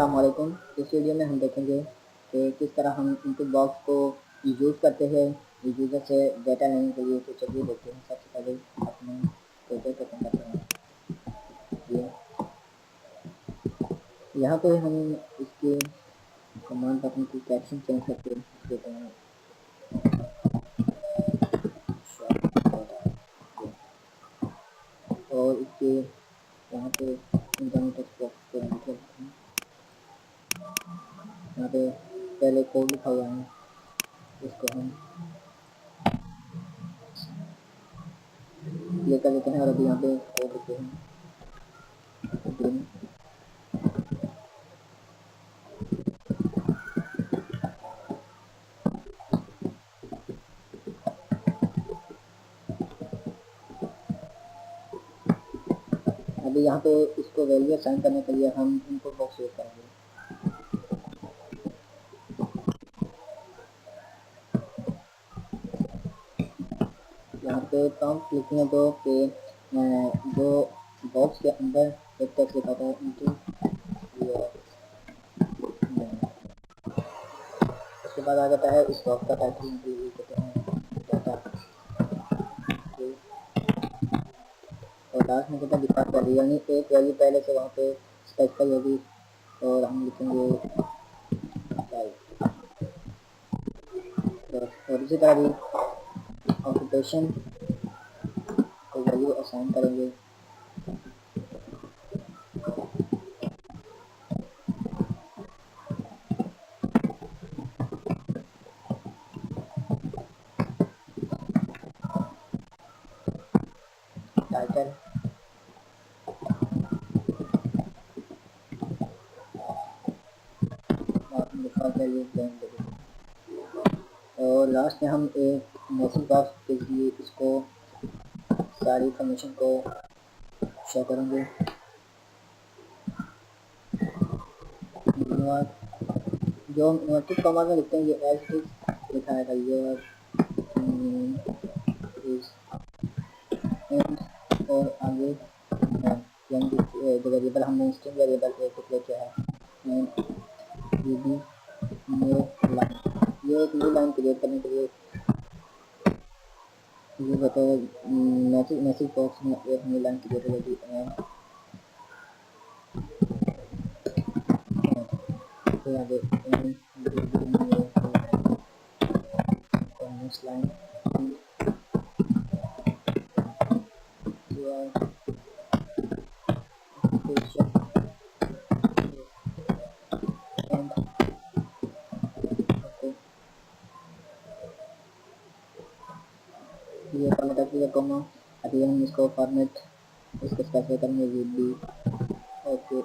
अस्सलाम वालेकुम। इस वीडियो में हम देखेंगे कि किस तरह हम इनपुट बॉक्स को यूज़ करते हैं यूज़र से डाटा लेने के लिए। तो चलिए देखते हैं। सबसे पहले अपने पेपर को ओपन करते हैं। ये यहाँ पे हम इसके कमांड बटन की कैप्शन चेंज करके देते हैं और इसके यहाँ पे इंटरनेट एक्सप्लोरर पे लिखते हैं। यहाँ पे पहले कोड लिखा हुआ है, इसको हम क्लिक कर देते हैं और अभी यहाँ पे कोड लिखते हैं। अभी यहाँ पे इसको वैल्यू असाइन करने के लिए हम इनपुट बॉक्स यूज करेंगे। यहाँ पे प्रॉम्प्ट लिखने दो कि जो बॉक्स के अंदर एक टेक्स्ट लिखा था इनटू उसके बाद आ जाता है इस बॉक्स का टाइटल कहते हैं डाटा और लास्ट में कहते हैं डिफॉल्ट वैल्यू, यानी एक वैल्यू पहले से वहाँ पे स्पेसिफाई होगी और हम लिखेंगे और इसी तरह भी ऑक्यूपेशन को वैल्यू असाइन करेंगे। टाइटल डिफॉल्ट वैल्यू देंगे और लास्ट में हम एक मैसेज बॉक्स के लिए इसको सारी इन्फॉर्मेशन को शो करेंगे। जो हम इन्वर्टेड कॉमा में लिखते हैं ये एज इट इज लिखा है योर इज एंड और आगे यानी कि जो वेरिएबल हमने स्ट्रिंग वेरिएबल एक डिक्लेयर किया है एंड ये भी न्यू लाइन, ये एक न्यू लाइन क्रिएट करने के लिए ये बताओ मैसेज बॉक्स में एक न्यू लाइन क्रिएट होगी एंड फिर आगे नेक्स्ट लाइन ये फॉर्मेट है कॉमा। अभी हम इसको फॉर्मेट इसको स्पेसिफाई करेंगे भी ओके।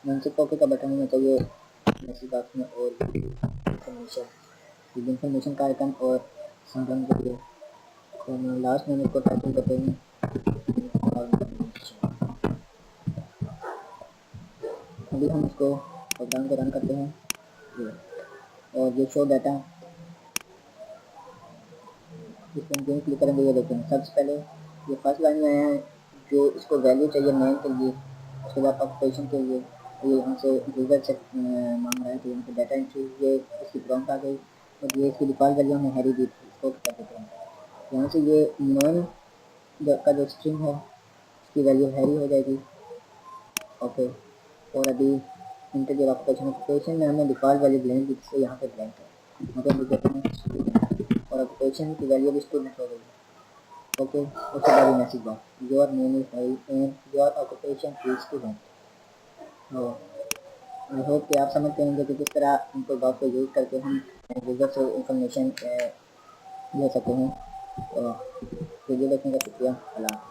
मैसेज ओके का बटन होना चाहिए मैसेज बॉक्स में और इन्फॉर्मेशन का आइकन और संबंध के लिए तो लास्ट में इसको टाइटल देते हैं। अभी हम इसको प्रोग्राम को रन करते हैं और ये शो डाटा इस पर हम क्लिक करेंगे। ये देखें सबसे पहले ये फर्स्ट लाइन में आया है जो इसको वैल्यू चाहिए नेम के लिए, उसके बाद ऑक्यूपेशन के लिए ये हमसे यूजर से मांग रहा है कि यहाँ पे डाटा एंट्री ये इसकी प्रॉम्प्ट आ गई और ये इसकी डिफॉल्ट वैल्यू हमने हैरी दी थी, इसको कर देते हैं। यहाँ से ये नेम का जो स्ट्रिंग है इसकी वैल्यू हैरी हो जाएगी ओके। और अभी इंटीजर ऑक्यूपेशन में हमने डिफॉल्ट वैल्यू ब्लैंक दी थी, यहाँ पे ब्लैंक है, यहाँ पे हम लिख देते हैं और ऑक्यूपेशन की वैल्यू भी स्टूडेंट हो गई ओके। उसके बाद message box your name is Harry and your occupation is student. I hope कि आप समझ गए होंगे कि किस तरह इनपुट बॉक्स को यूज़ करके हम यूज़र से इंफॉर्मेशन ले सकते हैं। तो वीडियो देखने का शुक्रिया। अल्लाह।